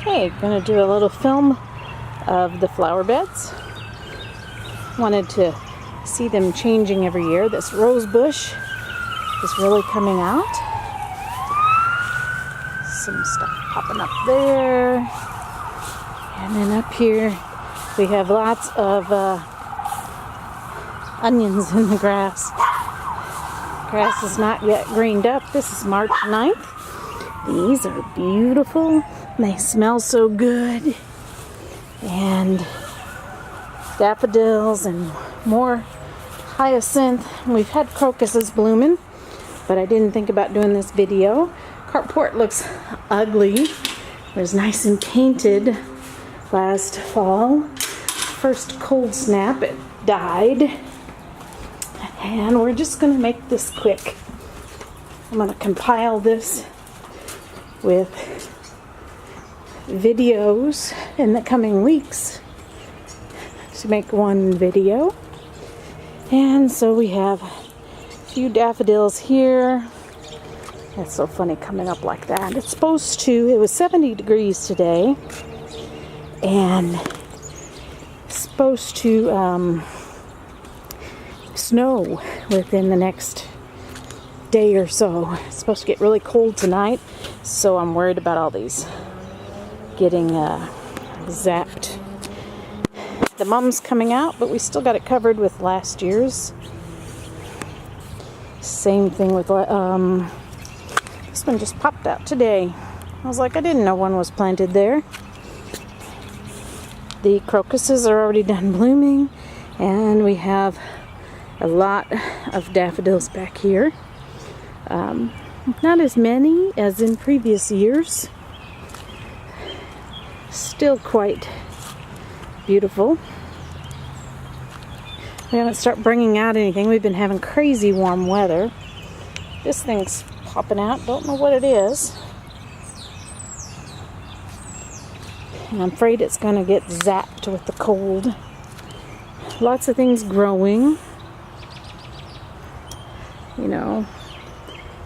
Hey, gonna do a little film of the flower beds. Wanted to see them changing every year. This rose bush is really coming out. Some stuff popping up there. And then up here we have lots of onions in the grass. Grass is not yet greened up. This is March 9th. These are beautiful. They smell so good. And daffodils and more hyacinth. We've had crocuses blooming, but I didn't think about doing this video. Carport looks ugly. It was nice and painted last fall. First cold snap, it died. And we're just going to make this quick. I'm going to compile this with videos in the coming weeks to make one video. And so we have a few daffodils here. That's so funny coming up like that. It's supposed to, it was 70 degrees today, and it's supposed to snow within the next day or so. It's supposed to get really cold tonight, so I'm worried about all these getting zapped. The mum's coming out, but we still got it covered with last year's. Same thing with this one just popped out today. I was like, I didn't know one was planted there. The crocuses are already done blooming, and we have a lot of daffodils back here. Not as many as in previous years. Still quite beautiful. We haven't started bringing out anything. We've been having crazy warm weather. This thing's popping out. Don't know what it is. And I'm afraid it's going to get zapped with the cold. Lots of things growing. You know,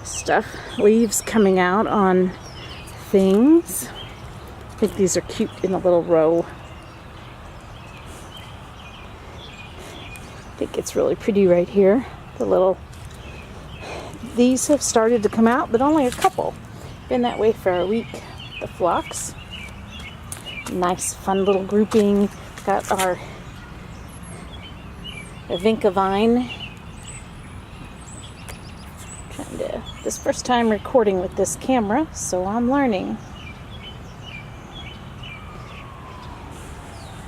stuff, leaves coming out on things. I think these are cute in a little row. I think it's really pretty right here. These have started to come out, but only a couple. Been that way for a week. The phlox. Nice, fun little grouping. Got our vinca vine. This first time recording with this camera, so I'm learning.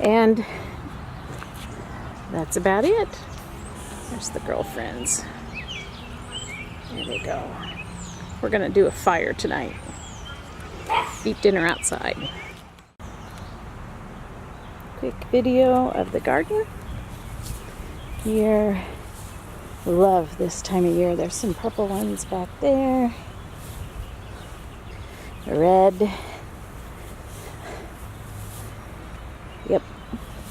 And that's about it. There's the girlfriends. There they go. We're gonna do a fire tonight. Eat dinner outside. Quick video of the garden. Here. Love this time of year. There's some purple ones back there. Red. Yep.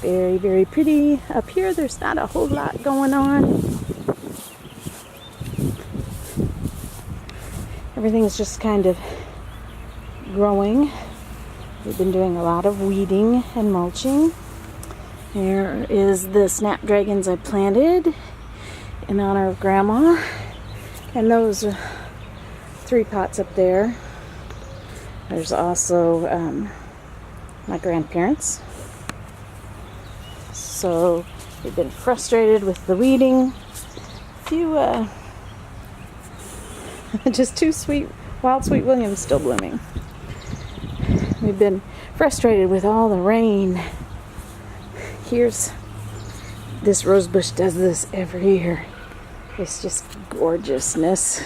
Very, very pretty. Up here, there's not a whole lot going on. Everything's just kind of growing. We've been doing a lot of weeding and mulching. There is the snapdragons I planted in honor of Grandma, and those 3 pots up there. There's also my grandparents. So we've been frustrated with the weeding. A few just 2 wild sweet williams still blooming. We've been frustrated with all the rain. Here's this rose bush, does this every year. It's just gorgeousness.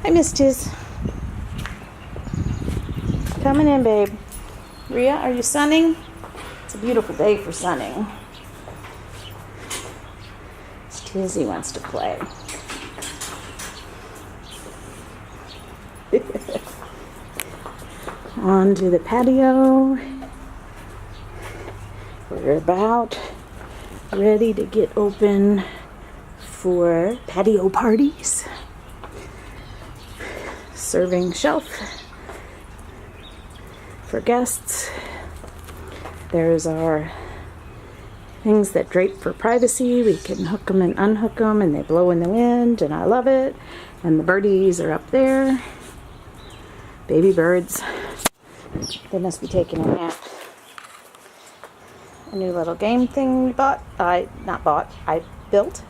I missed his. Coming in, babe. Rhea, are you sunning? It's a beautiful day for sunning. Tizzy wants to play. On to the patio. We're about ready to get open for patio parties. serving shelf for guests. There's our things that drape for privacy. We can hook them and unhook them, and they blow in the wind, and I love it. And the birdies are up there. Baby birds. They must be taking a nap. A new little game thing we bought. I built.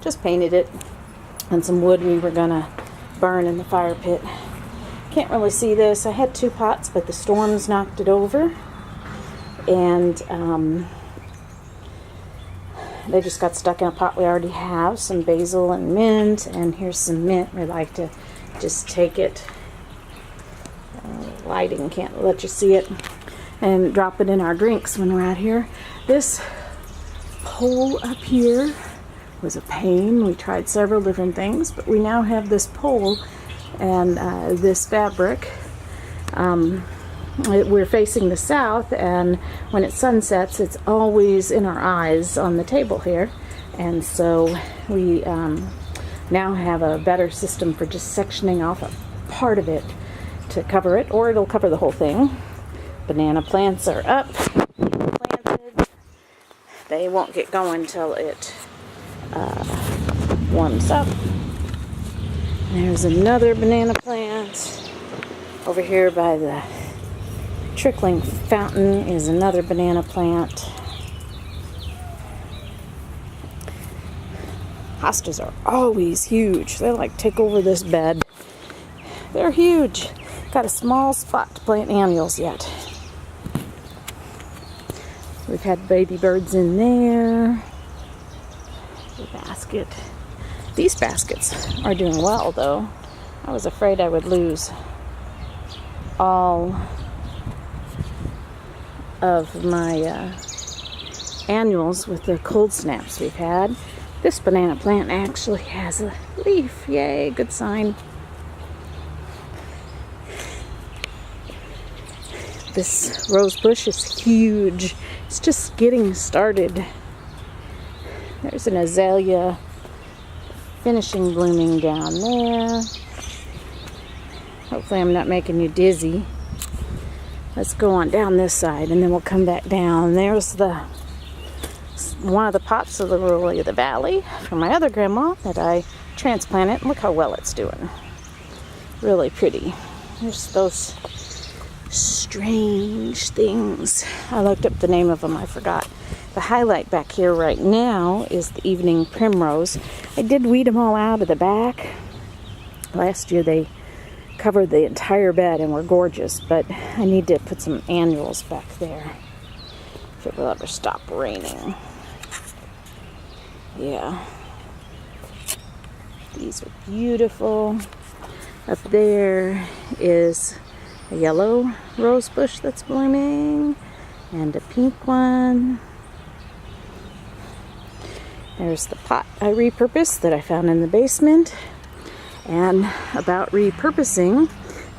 Just painted it. And some wood we were gonna burn in the fire pit. Can't really see this. I had 2 pots, but the storms knocked it over. And they just got stuck in a pot we already have. Some basil and mint. And here's some mint. We like to just take it. Lighting can't let you see it. And drop it in our drinks when we're out here. This pole up here was a pain. We tried several different things, but we now have this pole and this fabric. We're facing the south, and when it sunsets, it's always in our eyes on the table here. And so we now have a better system for just sectioning off a part of it to cover it, or it'll cover the whole thing. Banana plants are up, planted. They won't get going till it warms up. There's another banana plant. Over here by the trickling fountain is another banana plant. Hostas are always huge. They like take over this bed. They're huge. Got a small spot to plant annuals yet. We've had baby birds in there. The basket. These baskets are doing well, though. I was afraid I would lose all of my annuals with the cold snaps we've had. This banana plant actually has a leaf. Yay, good sign. This rose bush is huge. It's just getting started. There's an azalea finishing blooming down there. Hopefully I'm not making you dizzy. Let's go on down this side and then we'll come back down. There's one of the pots of the lily of the valley from my other grandma that I transplanted. Look how well it's doing. Really pretty. There's those strange things. I looked up the name of them, I forgot. The highlight back here right now is the evening primrose. I did weed them all out of the back. Last year they covered the entire bed and were gorgeous, but I need to put some annuals back there if it will ever stop raining. Yeah. These are beautiful. Up there is a yellow rose bush that's blooming and a pink one. There's the pot I repurposed that I found in the basement. And about repurposing,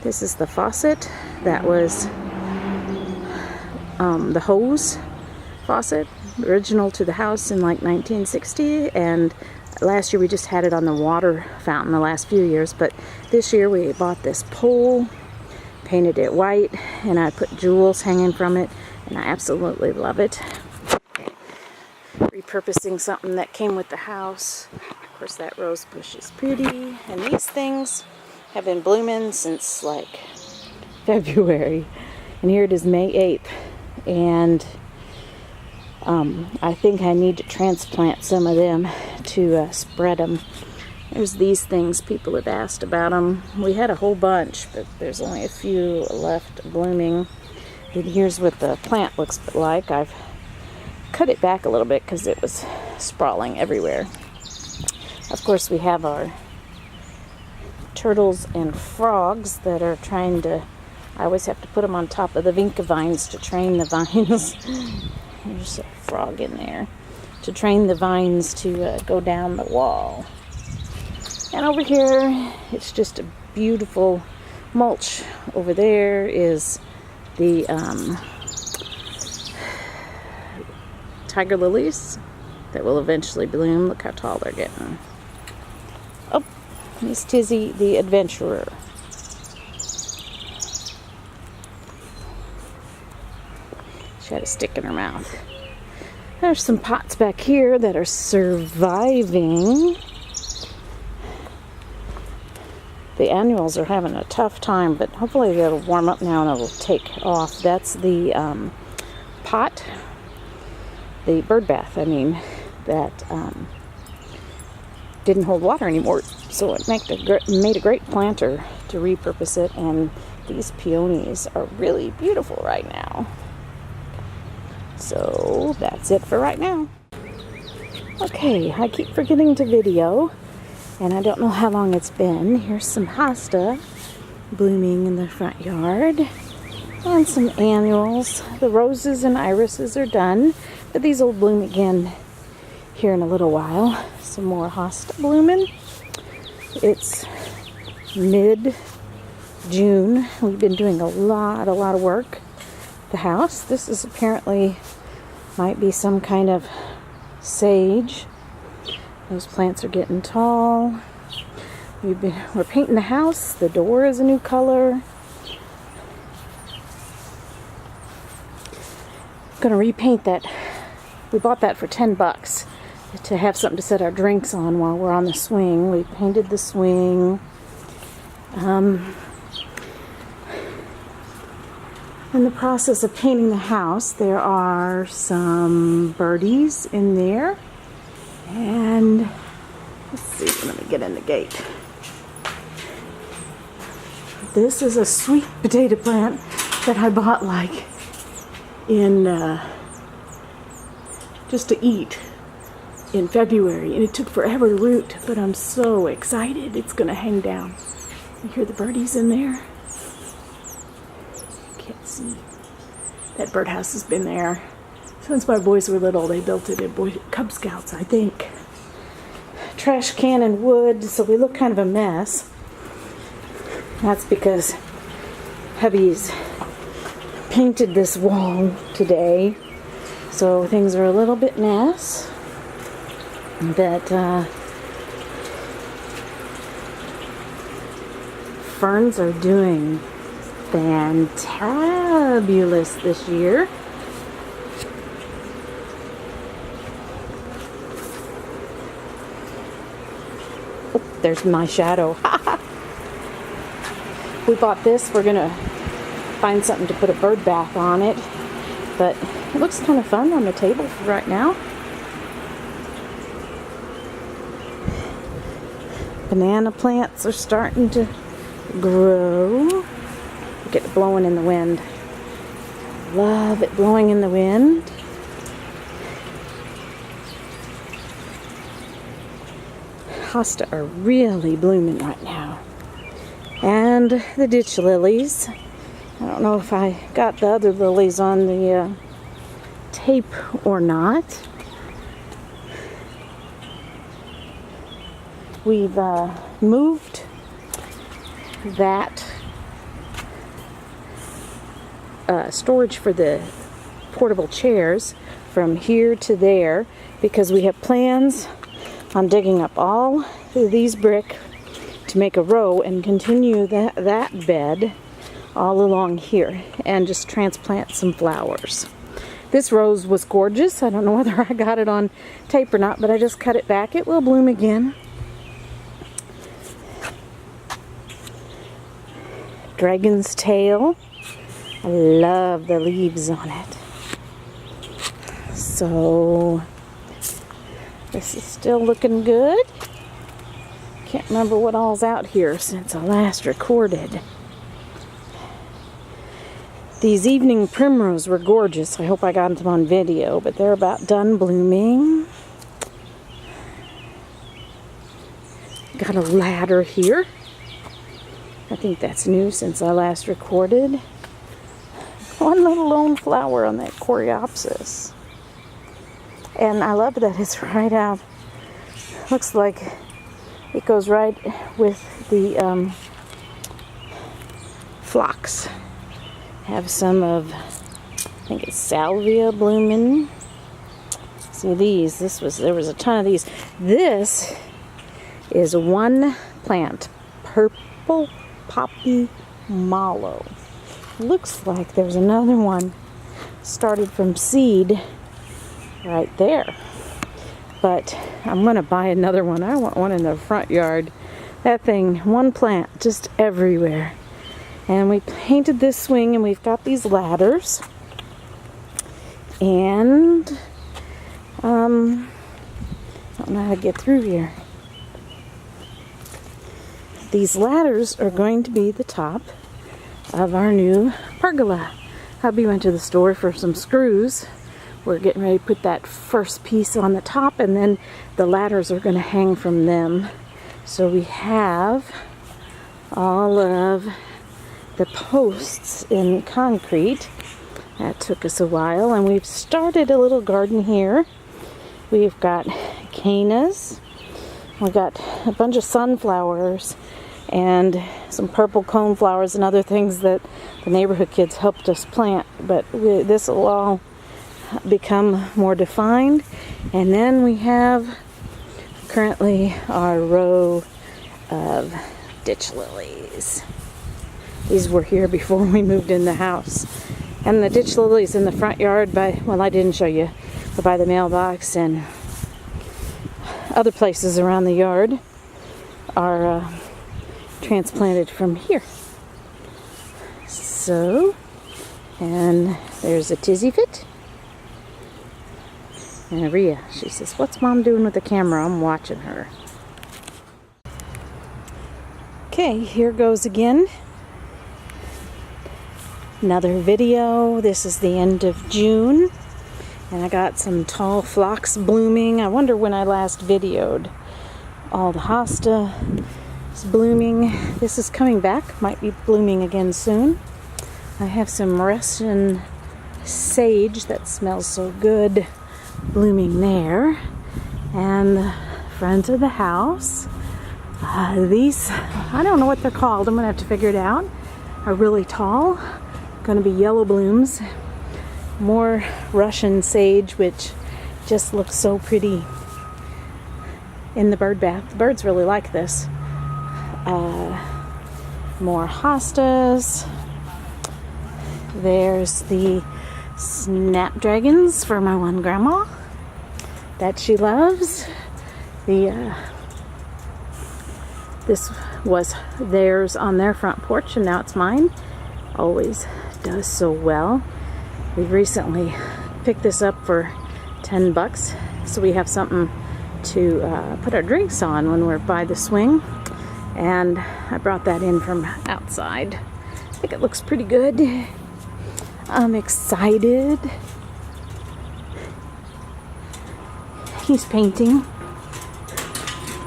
this is the faucet that was the hose faucet, original to the house in like 1960, and last year we just had it on the water fountain the last few years, but this year we bought this pole, painted it white, and I put jewels hanging from it, and I absolutely love it. Repurposing something that came with the house. Of course, that rose bush is pretty, and these things have been blooming since like February, and here it is May 8th, and I think I need to transplant some of them to spread them. There's these things, people have asked about them. We had a whole bunch, but there's only a few left blooming. And here's what the plant looks like. I've cut it back a little bit because it was sprawling everywhere. Of course, we have our turtles and frogs that are trying to, I always have to put them on top of the vinca vines to train the vines. There's a frog in there. To train the vines to go down the wall. And over here, it's just a beautiful mulch. Over there is the tiger lilies that will eventually bloom. Look how tall they're getting. Oh, Miss Tizzy the adventurer. She had a stick in her mouth. There's some pots back here that are surviving. The annuals are having a tough time, but hopefully they'll warm up now and it'll take off. That's the pot, the bird bath, I mean, that didn't hold water anymore. So it made a great planter to repurpose it, and these peonies are really beautiful right now. So that's it for right now. Okay, I keep forgetting to video, and I don't know how long it's been. Here's some hosta blooming in the front yard, and some annuals. The roses and irises are done, but these will bloom again here in a little while. Some more hosta blooming. It's mid-June. We've been doing a lot of work at the house. This is apparently might be some kind of sage. Those plants are getting tall. We're painting the house. The door is a new color. I'm gonna repaint that. We bought that for $10 to have something to set our drinks on while we're on the swing. We painted the swing. In the process of painting the house, there are some birdies in there. And let's see, let me get in the gate. This is a sweet potato plant that I bought like in just to eat in February, and it took forever to root, but I'm so excited it's gonna hang down. You hear the birdies in there? Can't see. That birdhouse has been there since my boys were little. They built it at Cub Scouts, I think. Trash can and wood, so we look kind of a mess. That's because hubby's painted this wall today, so things are a little bit mess. But ferns are doing fantabulous this year. Oh, there's my shadow. We bought this. We're gonna find something to put a bird bath on it, but it looks kind of fun on the table for right now. Banana plants are starting to grow. Look at it blowing in the wind. Love it blowing in the wind. Hosta are really blooming right now. And the ditch lilies. I don't know if I got the other lilies on the tape or not. We've moved that storage for the portable chairs from here to there because we have plans on digging up all of these brick to make a row and continue that bed all along here and just transplant some flowers. This rose was gorgeous. I don't know whether I got it on tape or not, but I just cut it back. It will bloom again. Dragon's tail. I love the leaves on it. So this is still looking good. Can't remember what all's out here since I last recorded. These evening primroses were gorgeous. I hope I got them on video, but they're about done blooming. Got a ladder here. I think that's new since I last recorded. One little lone flower on that coreopsis. And I love that it's right out. Looks like it goes right with the phlox. Have some of, I think it's salvia blooming. See these, there was a ton of these. This is one plant, purple poppy mallow. Looks like there's another one started from seed right there. But I'm going to buy another one. I want one in the front yard. That thing, one plant, just everywhere. And we painted this swing, and we've got these ladders. And I don't know how to get through here. These ladders are going to be the top of our new pergola. Hubby went to the store for some screws. We're getting ready to put that first piece on the top, and then the ladders are going to hang from them. So we have all of the posts in concrete. That took us a while, and we've started a little garden here. We've got cannas. We've got a bunch of sunflowers and some purple coneflowers and other things that the neighborhood kids helped us plant. But this will all become more defined. And then we have currently our row of ditch lilies. These were here before we moved in the house. And the ditch lilies in the front yard by, well, I didn't show you, but by the mailbox and other places around the yard are transplanted from here. So, and there's a Tizzy Fit. And Aria, she says, "What's Mom doing with the camera? I'm watching her." Okay, here goes again. Another video. This is the end of June. And I got some tall phlox blooming. I wonder when I last videoed. All the hosta is blooming. This is coming back. Might be blooming again soon. I have some Russian sage that smells so good blooming there. And the front of the house. These, I don't know what they're called. I'm going to have to figure it out. Are really tall. Going to be yellow blooms. More Russian sage, which just looks so pretty in the bird bath. The birds really like this. More hostas. There's the snapdragons for my one grandma that she loves. This was theirs on their front porch, and now it's mine. Always does so well. We recently picked this up for $10, so we have something to put our drinks on when we're by the swing. And I brought that in from outside. I think it looks pretty good. I'm excited. He's painting.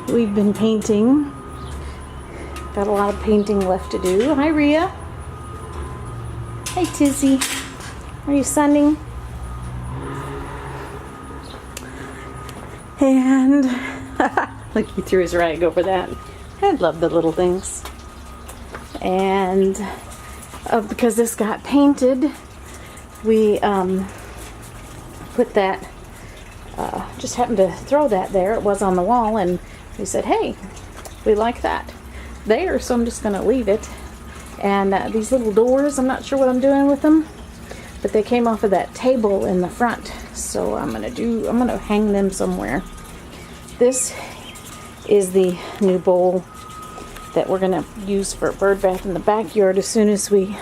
We've been painting. Got a lot of painting left to do. Hi, Rhea. Hey, Tizzy. Are you sunning? And look, he threw his rag over that. I love the little things. And because this got painted, we put that, just happened to throw that there. It was on the wall, and we said, hey, we like that there, so I'm just going to leave it. And these little doors, I'm not sure what I'm doing with them, but they came off of that table in the front, so I'm going to hang them somewhere. This is the new bowl that we're going to use for a bird bath in the backyard as soon as we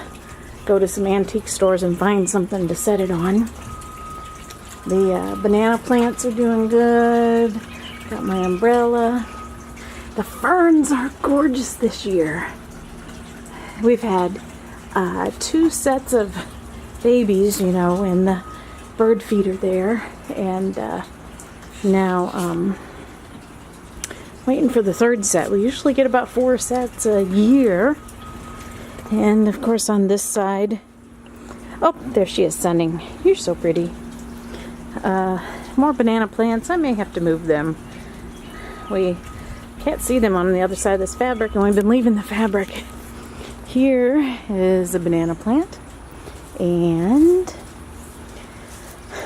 go to some antique stores and find something to set it on. The banana plants are doing good. Got my umbrella. The ferns are gorgeous this year. We've had 2 sets of babies, in the bird feeder there, and now waiting for the 3rd set. We usually get about 4 sets a year. And of course on this side, oh, there she is sunning. You're so pretty. More banana plants. I may have to move them. We can't see them on the other side of this fabric, and we've been leaving the fabric. Here is a banana plant, and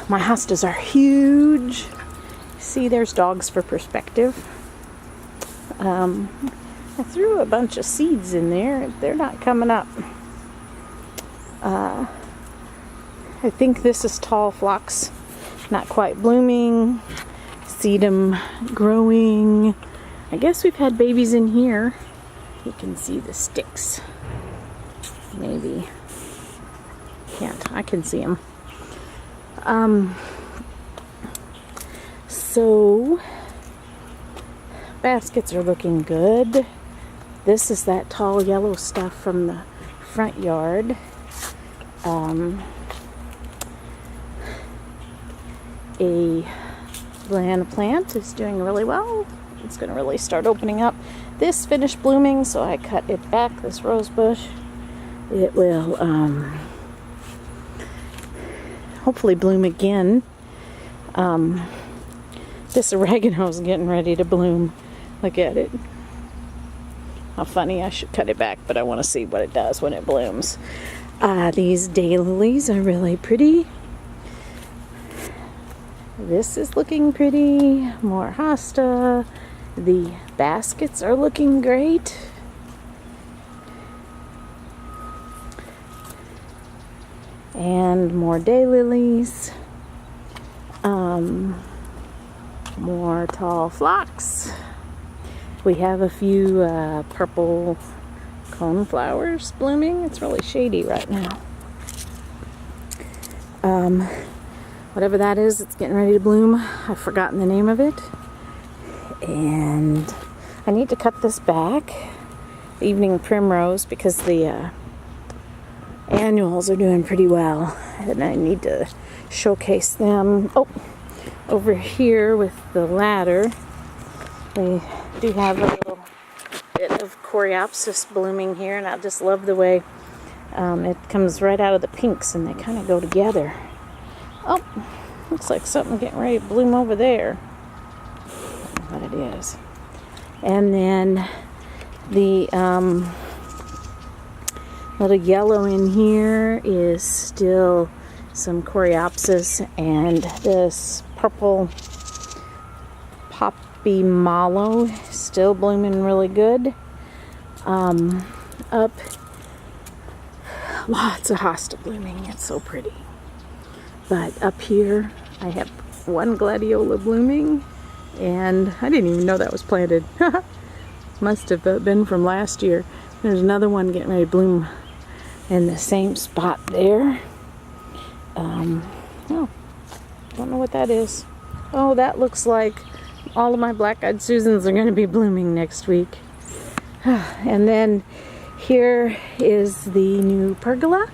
my hostas are huge. See, there's dogs for perspective. I threw a bunch of seeds in there. They're not coming up. I think this is tall phlox, not quite blooming. Sedum growing. I guess we've had babies in here. You can see the sticks. Maybe. Can't. I can see them. So baskets are looking good. This is that tall yellow stuff from the front yard. A banana plant is doing really well. It's going to really start opening up. This finished blooming, so I cut it back, this rose bush. It will hopefully bloom again. This oregano is getting ready to bloom. Look at it. How funny. I should cut it back, but I want to see what it does when it blooms. These daylilies are really pretty. This is looking pretty. More hosta. The baskets are looking great. And more daylilies. More tall phlox. We have a few purple coneflowers blooming. It's really shady right now. Whatever that is, it's getting ready to bloom. I've forgotten the name of it. And I need to cut this back. Evening primrose, because the annuals are doing pretty well. And I need to showcase them. Oh, over here with the ladder, we do have a little bit of coreopsis blooming here, and I just love the way it comes right out of the pinks and they kind of go together. Oh, looks like something getting ready to bloom over there. I don't know what it is. And then the little yellow in here is still some coreopsis, and this purple poppy mallow still blooming really good. Up, lots of hosta blooming. It's so pretty. But up here, I have one gladiola blooming, and I didn't even know that was planted. Must have been from last year. There's another one getting ready to bloom in the same spot there. Oh, don't know what that is. Oh, that looks like all of my black-eyed Susans are going to be blooming next week. And then here is the new pergola.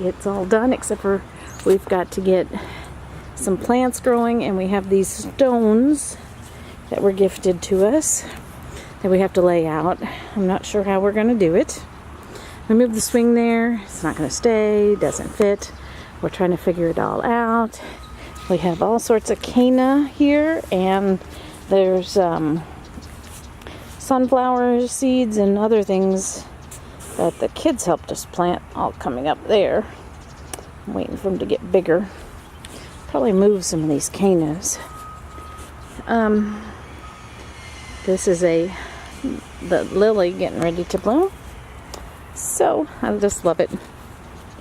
It's all done, except for we've got to get some plants growing, and we have these stones that were gifted to us that we have to lay out. I'm not sure how we're going to do it. We moved the swing there. It's not going to stay. Doesn't fit. We're trying to figure it all out. We have all sorts of canna here, and there's sunflower seeds and other things that the kids helped us plant, all coming up there. I'm waiting for them to get bigger. Probably move some of these cannas. This is the lily getting ready to bloom. So I just love it. You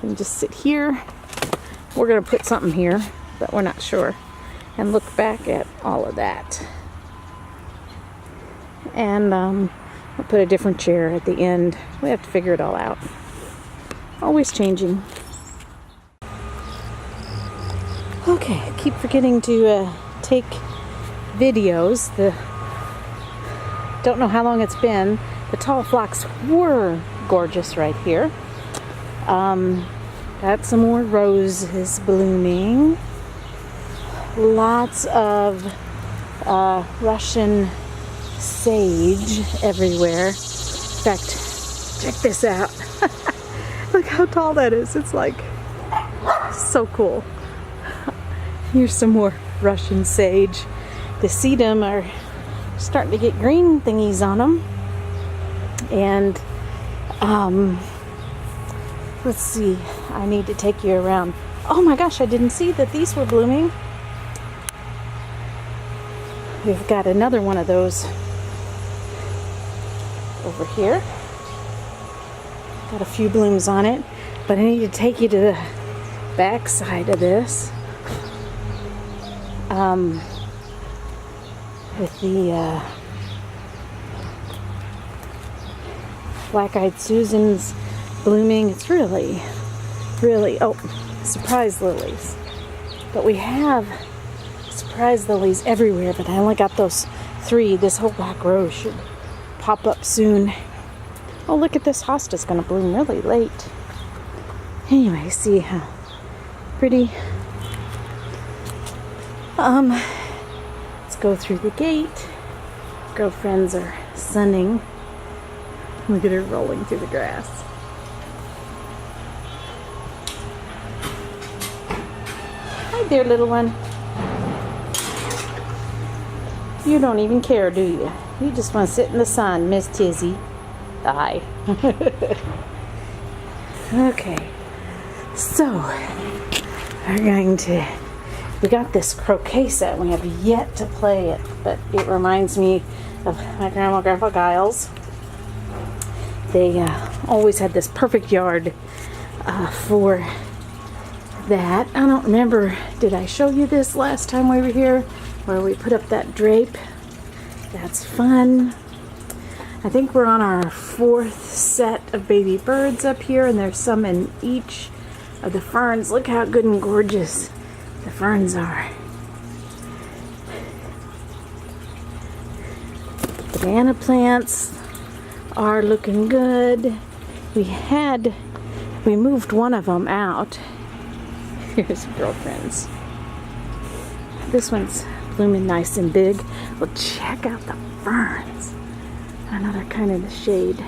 can just sit here. We're going to put something here, but we're not sure. And look back at all of that. And I'll put a different chair at the end. We have to figure it all out. Always changing. Okay, I keep forgetting to take videos. Don't know how long it's been. The tall phlox were gorgeous right here. Got some more roses blooming. Lots of Russian sage everywhere. In fact, check this out. Look how tall that is. It's like so cool. Here's some more Russian sage. The sedum are starting to get green thingies on them. And let's see, I need to take you around. Oh my gosh, I didn't see that these were blooming. We've got another one of those over here. Got a few blooms on it, but I need to take you to back side of this. With the black-eyed Susans blooming. It's really, oh, surprise lilies. But we have surprise lilies everywhere, but I only got those 3. This whole back row should pop up soon. Oh, look at this hosta's gonna bloom really late. Anyway, see how pretty. Let's go through the gate. Girlfriends are sunning. Look at her rolling through the grass. Hi there, little one. You don't even care, do you? You just want to sit in the sun, Miss Tizzy. Hi. Okay. So, we're going to... We got this croquet set. We have yet to play it, but it reminds me of my grandma and grandpa Giles. They always had this perfect yard for that. I don't remember, did I show you this last time we were here? Where we put up that drape. That's fun. I think we're on our 4th set of baby birds up here, and there's some in each of the ferns. Look how good and gorgeous the ferns are. Banana plants are looking good. We moved one of them out. Here's girlfriends. This one's blooming nice and big. Well, check out the ferns. I know they're kind of in the shade.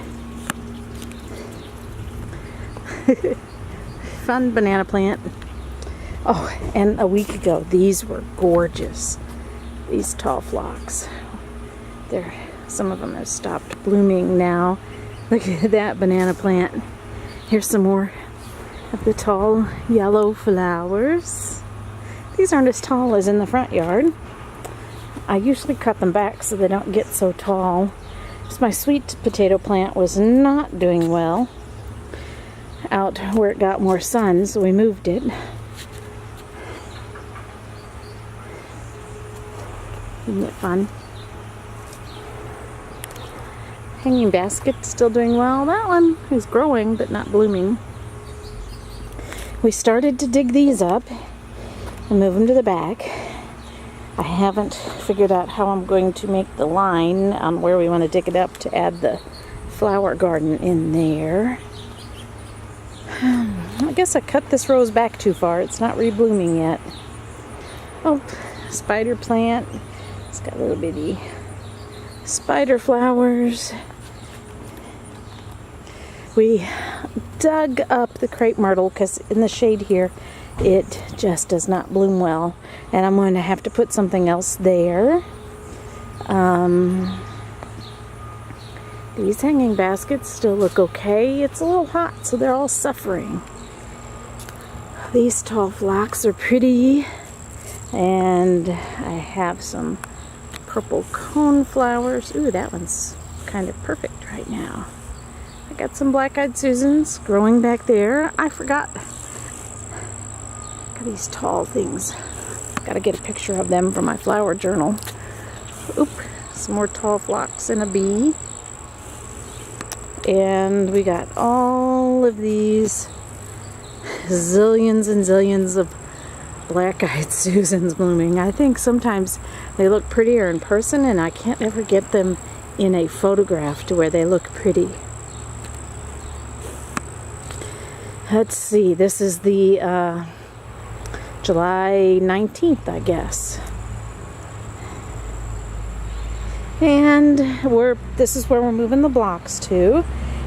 Fun banana plant. Oh, and a week ago, these were gorgeous. These tall phlox. Some of them have stopped blooming now. Look at that banana plant. Here's some more of the tall yellow flowers. These aren't as tall as in the front yard. I usually cut them back so they don't get so tall. Just my sweet potato plant was not doing well out where it got more sun, so we moved it. Isn't it fun? Hanging basket still doing well. That one is growing but not blooming. We started to dig these up and move them to the back. I haven't figured out how I'm going to make the line on where we want to dig it up to add the flower garden in there. I guess I cut this rose back too far. It's not reblooming yet. Oh, spider plant. It's got little bitty spider flowers. We dug up the crepe myrtle because in the shade here it just does not bloom well, and I'm going to have to put something else there. These hanging baskets still look okay. It's a little hot, so they're all suffering. These tall phlox are pretty, and I have some purple cone flowers. Ooh, that one's kind of perfect right now. I got some black-eyed Susans growing back there. I forgot. Got these tall things. Got to get a picture of them for my flower journal. Oop, some more tall phlox and a bee. And we got all of these zillions and zillions of black-eyed Susans blooming. I think sometimes they look prettier in person, and I can't ever get them in a photograph to where they look pretty. Let's see, this is the July 19th, I guess. And this is where we're moving the blocks to.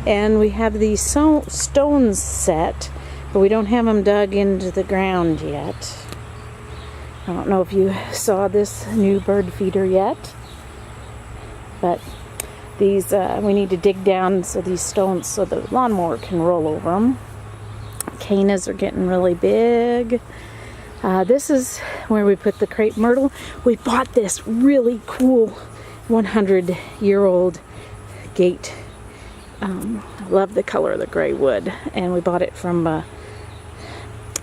And we have these stones set, but we don't have them dug into the ground yet. I don't know if you saw this new bird feeder yet, but these we need to dig down so these stones, so the lawnmower can roll over them. Cannas are getting really big. This is where we put the crepe myrtle. We bought this really cool 100-year-old gate. I love the color of the gray wood, and we bought it from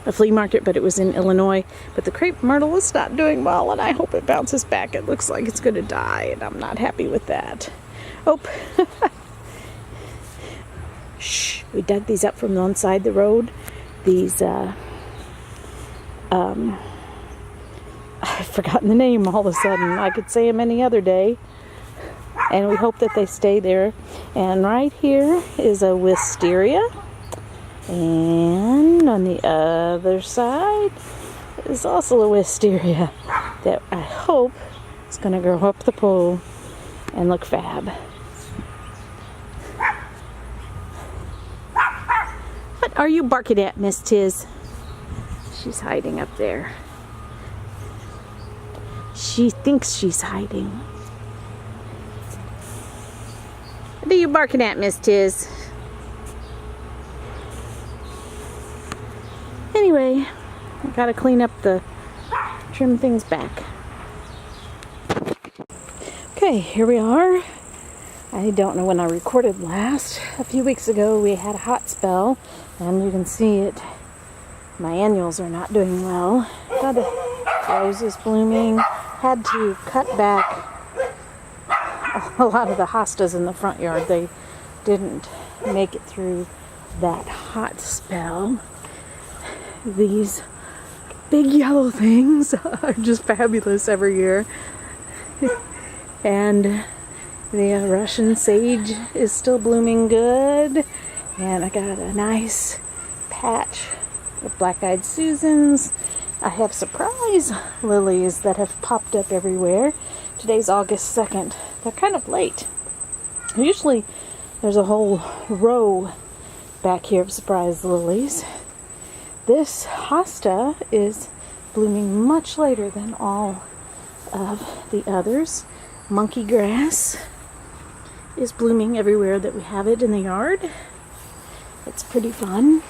a flea market, but it was in Illinois. But the crepe myrtle is not doing well, and I hope it bounces back. It looks like it's going to die, and I'm not happy with that. Oh, shh! We dug these up from one side of the road. These, I've forgotten the name all of a sudden. I could say them any other day. And we hope that they stay there. And right here is a wisteria. And on the other side is also a wisteria that I hope is going to grow up the pole and look fab. What are you barking at, Miss Tiz? She's hiding up there. She thinks she's hiding. What are you barking at, Miss Tiz? Anyway, I gotta clean up trim things back. Okay, here we are. I don't know when I recorded last. A few weeks ago we had a hot spell, and you can see it. My annuals are not doing well. Got the roses blooming. Had to cut back a lot of the hostas in the front yard. They didn't make it through that hot spell. These big yellow things are just fabulous every year. And the Russian sage is still blooming good. And I got a nice patch of black-eyed Susans. I have surprise lilies that have popped up everywhere. Today's August 2nd. They're kind of late. Usually there's a whole row back here of surprise lilies. This hosta is blooming much later than all of the others. Monkey grass is blooming everywhere that we have it in the yard. It's pretty fun.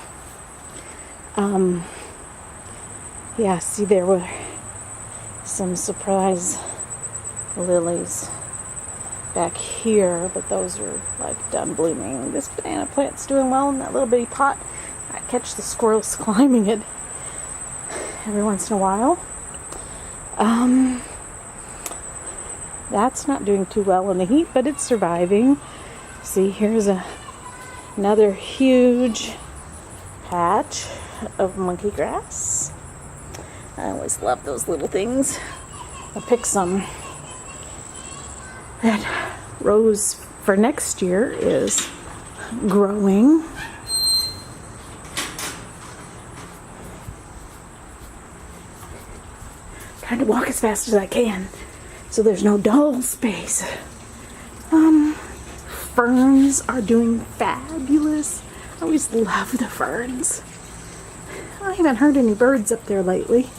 Yeah, see, there were some surprise lilies back here, but those are like done blooming. This banana plant's doing well in that little bitty pot. I catch the squirrels climbing it every once in a while. That's not doing too well in the heat, but it's surviving. See, here's another huge patch of monkey grass. I always love those little things. I picked some. That rose for next year is growing. Trying to walk as fast as I can so there's no dull space. Ferns are doing fabulous. I always love the ferns. I haven't heard any birds up there lately.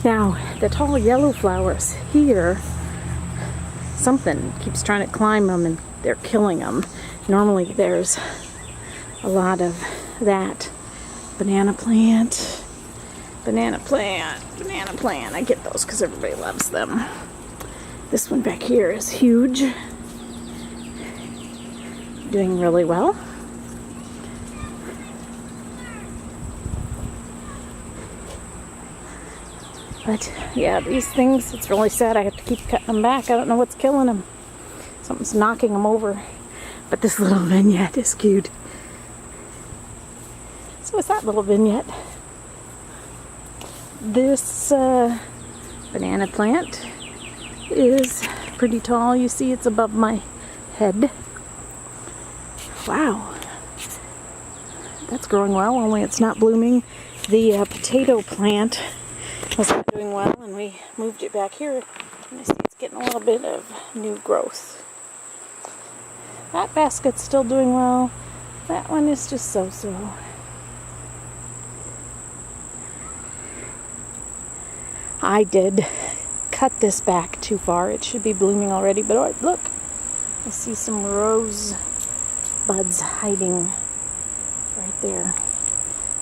Now, the tall yellow flowers here, something keeps trying to climb them and they're killing them. Normally there's a lot of that. Banana plant, banana plant, banana plant. I get those because everybody loves them. This one back here is huge. Doing really well. But yeah, these things, it's really sad. I have to keep cutting them back. I don't know what's killing them. Something's knocking them over. But this little vignette is cute. So what's that little vignette? This banana plant is pretty tall. You see it's above my head. Wow. That's growing well, only it's not blooming. The potato plant was not doing well, and we moved it back here. And I see it's getting a little bit of new growth. That basket's still doing well. That one is just so-so. I did cut this back too far. It should be blooming already, but oh, look, I see some rose buds hiding right there.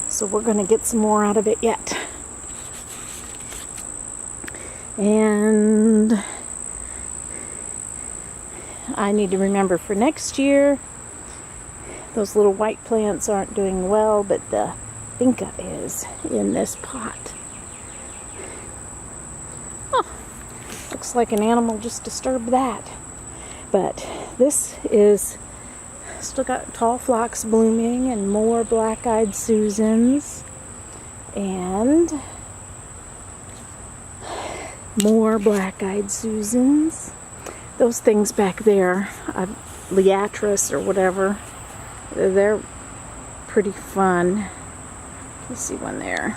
So we're going to get some more out of it yet. And I need to remember for next year. Those little white plants aren't doing well, but the vinca is in this pot. Oh, looks like an animal just disturbed that. But this is still got tall phlox blooming and more black-eyed Susans and more black-eyed Susans. Those things back there, Liatris or whatever, they're pretty fun. You see one there.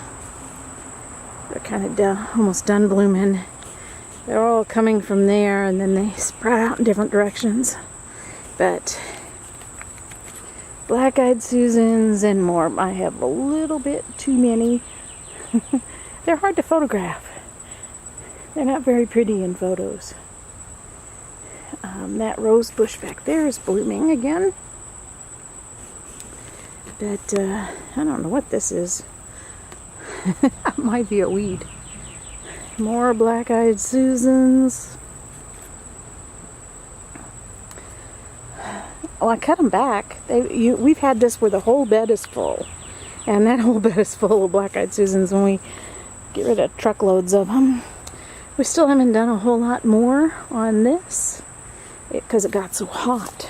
They're kind of almost done blooming. They're all coming from there, and then they sprout out in different directions. But black-eyed Susans and more. I have a little bit too many. They're hard to photograph. They're not very pretty in photos. That rose bush back there is blooming again. But I don't know what this is. It might be a weed. More black-eyed Susans. Oh, I cut them back. We've had this where the whole bed is full. And that whole bed is full of black-eyed Susans when we get rid of truckloads of them. We still haven't done a whole lot more on this because it got so hot.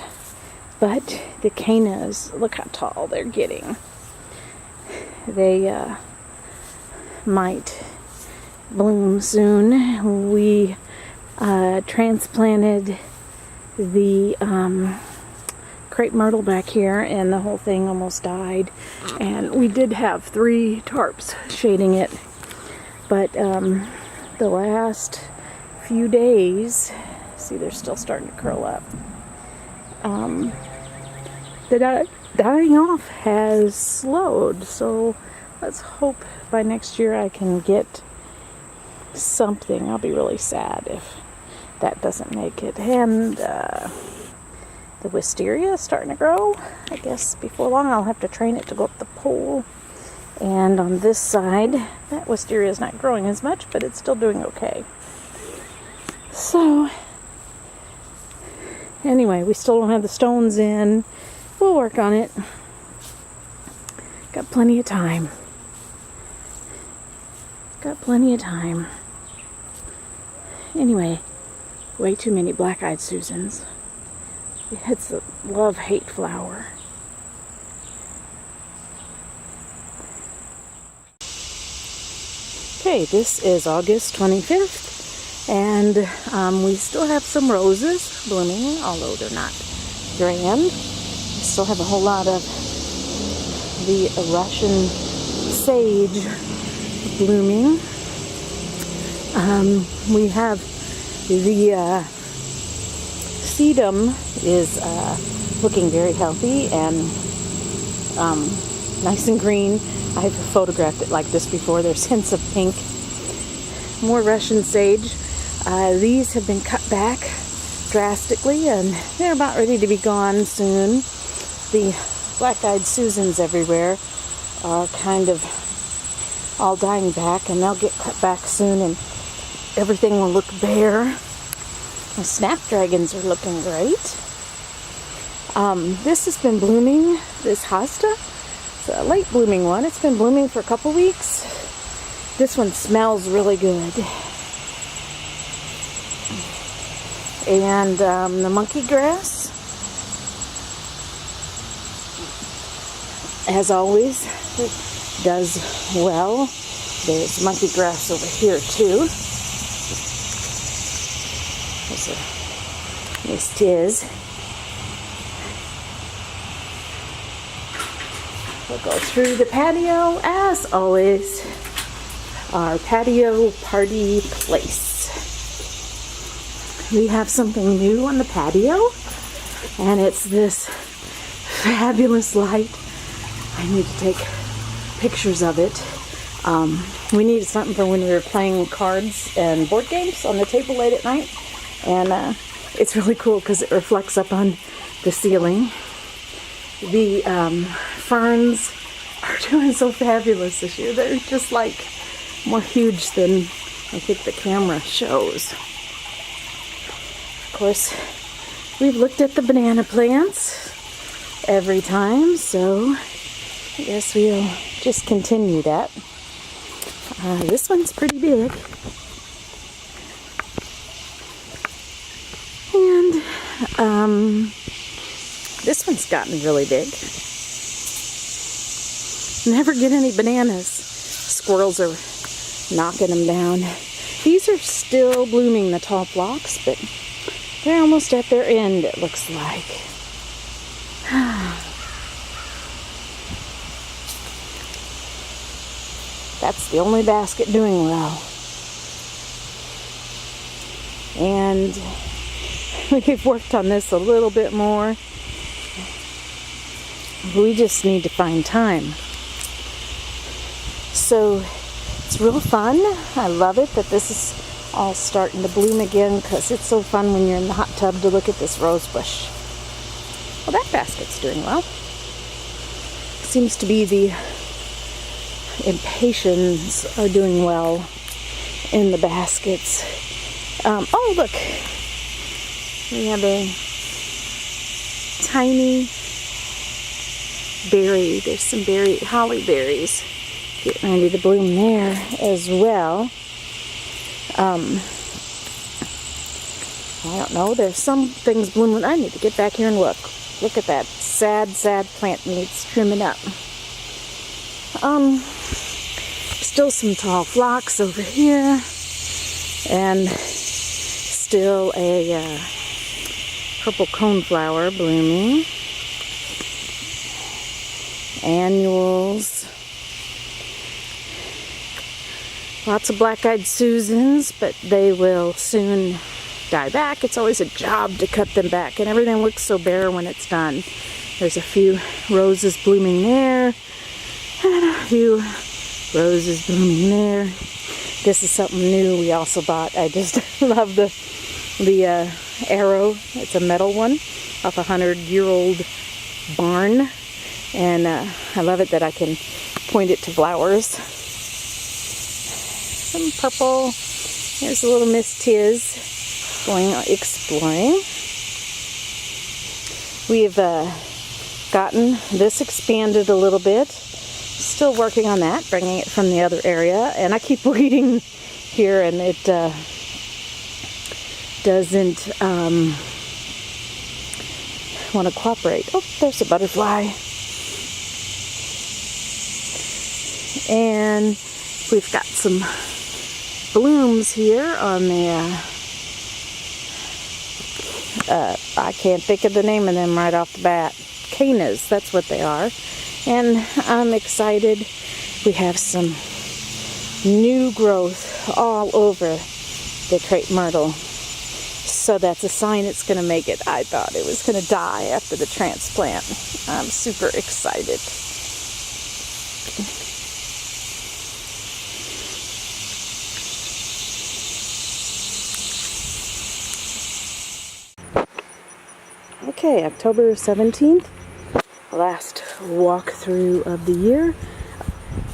But the cannas, look how tall they're getting. They might bloom soon. We transplanted the crepe myrtle back here, and the whole thing almost died. And we did have 3 tarps shading it, but the last few days, see, they're still starting to curl up. The dying off has slowed, so let's hope by next year I can get something. I'll be really sad if that doesn't make it. And the wisteria is starting to grow. I guess before long I'll have to train it to go up the pole. And on this side, that wisteria is not growing as much, but it's still doing okay. So anyway, we still don't have the stones in. We'll work on it. Got plenty of time. Got plenty of time. Anyway, way too many black-eyed Susans. It's a love-hate flower. Okay, this is August 25th, and we still have some roses blooming, although they're not grand. We still have a whole lot of the Russian sage blooming. We have the sedum is looking very healthy and nice and green. I've photographed it like this before. There's hints of pink. More Russian sage. These have been cut back drastically, and they're about ready to be gone soon. The black-eyed Susans everywhere are kind of all dying back, and they'll get cut back soon, and everything will look bare. The snapdragons are looking great. This has been blooming, this hosta. It's a late blooming one. It's been blooming for a couple weeks. This one smells really good. And the monkey grass, as always, does well. There's monkey grass over here too. This is. We'll go through the patio, as always, our patio party place. We have something new on the patio, and it's this fabulous light. I need to take pictures of it. We needed something for when we were playing cards and board games on the table late at night, and it's really cool because it reflects up on the ceiling. The ferns are doing so fabulous this year. They're just like more huge than I think the camera shows. Of course, we've looked at the banana plants every time, so I guess we'll just continue that. This one's pretty big. And this one's gotten really big. Never get any bananas. Squirrels are knocking them down. These are still blooming, the tall phlox, but they're almost at their end, it looks like. That's the only basket doing well. And we've worked on this a little bit more. We just need to find time. So it's real fun. I love it that this is all starting to bloom again, because it's so fun when you're in the hot tub to look at this rose bush. Well, that basket's doing well. Seems to be the impatiens are doing well in the baskets. Oh, look. We have a tiny berry. There's some holly berries getting ready to bloom there as well. I don't know. There's some things blooming. I need to get back here and look. Look at that sad, sad plant needs trimming up. Still some tall phlox over here, and still a purple coneflower blooming. Annuals. Lots of black-eyed Susans, but they will soon die back. It's always a job to cut them back, and everything looks so bare when it's done. There's a few roses blooming there, and a few roses blooming there. This is something new we also bought. I just love the arrow. It's a metal one off a 100-year-old barn, and I love it that I can point it to flowers. Some purple. Here's a little Miss Tiz going exploring. We've gotten this expanded a little bit. Still working on that, bringing it from the other area, and I keep weeding here, and it doesn't want to cooperate. Oh, there's a butterfly. And we've got some blooms here on the I can't think of the name of them right off the bat. Canas, that's what they are. And I'm excited. We have some new growth all over the crepe myrtle. So that's a sign it's going to make it. I thought it was going to die after the transplant. I'm super excited. Okay, October 17th. Last walkthrough of the year.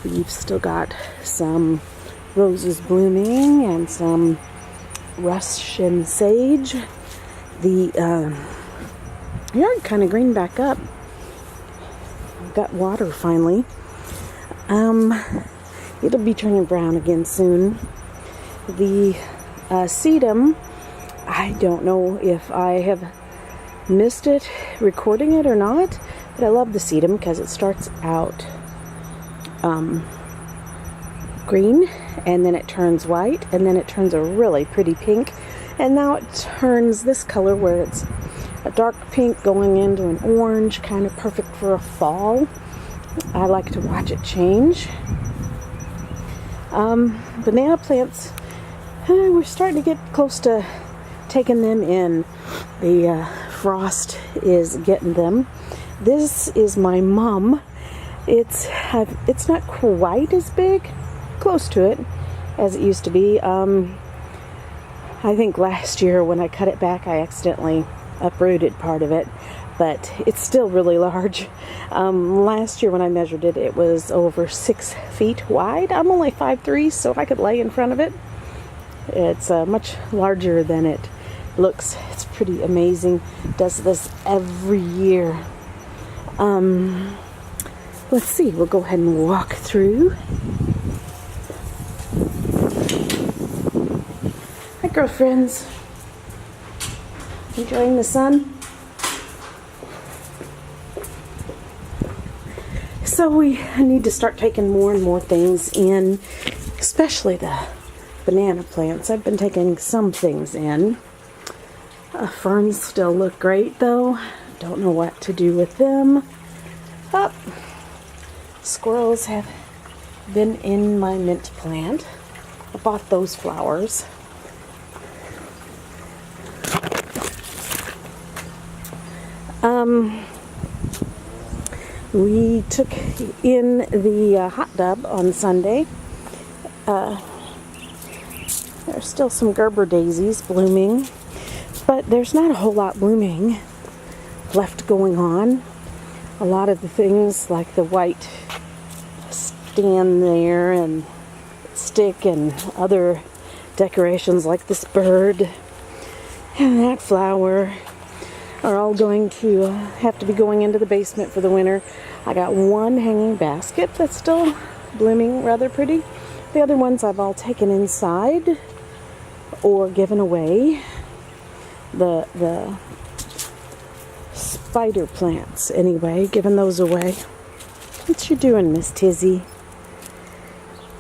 We've still got some roses blooming and some Russian sage. The yard kind of greened back up. Got water finally. It'll be turning brown again soon. The sedum, I don't know if I have missed it recording it or not. But I love the sedum because it starts out green, and then it turns white, and then it turns a really pretty pink, and now it turns this color where it's a dark pink going into an orange, kind of perfect for a fall. I like to watch it change. Banana plants, we're starting to get close to taking them in. The frost is getting them. This is my mum. It's not quite as big, close to it, as it used to be. I think last year when I cut it back, I accidentally uprooted part of it, but it's still really large. Last year when I measured it, it was over 6 feet wide. I'm only 5'3", so I could lay in front of it. It's much larger than it it's pretty amazing. Does this every year. Let's see, we'll go ahead and walk through. Hi, girlfriends. Enjoying the sun? So we need to start taking more and more things in, especially the banana plants. I've been taking some things in. Ferns still look great though. Don't know what to do with them. Oh, squirrels have been in my mint plant. I bought those flowers. We took in the hot tub on Sunday. There's still some Gerber daisies blooming, but there's not a whole lot blooming left going on. A lot of the things like the white stand there and stick and other decorations like this bird and that flower are all going to have to be going into the basement for the winter. I got one hanging basket that's still blooming rather pretty. The other ones I've all taken inside or given away. The spider plants anyway, giving those away. What you doing, Miss Tizzy?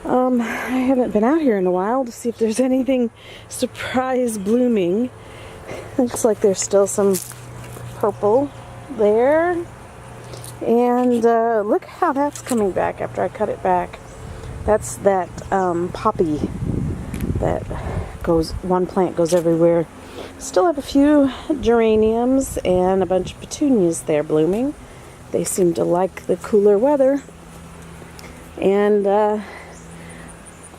I haven't been out here in a while to see if there's anything surprise blooming. Looks like there's still some purple there. And look how that's coming back after I cut it back. That's that poppy that goes, one plant goes everywhere. Still have a few geraniums and a bunch of petunias there blooming. They seem to like the cooler weather. And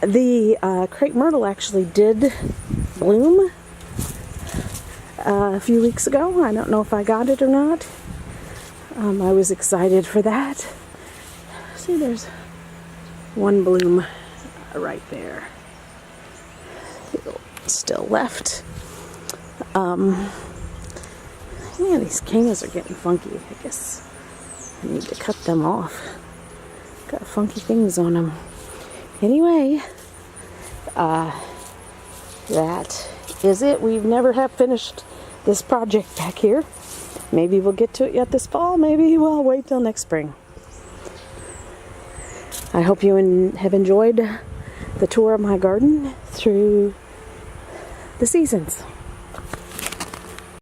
the crepe myrtle actually did bloom a few weeks ago. I don't know if I got it or not. I was excited for that. See, there's one bloom right there. Still left. Yeah, these canes are getting funky. I guess I need to cut them off. Got funky things on them. Anyway, that is it. We've never have finished this project back here. Maybe we'll get to it yet this fall. Maybe we'll wait till next spring. I hope you have enjoyed the tour of my garden through the seasons.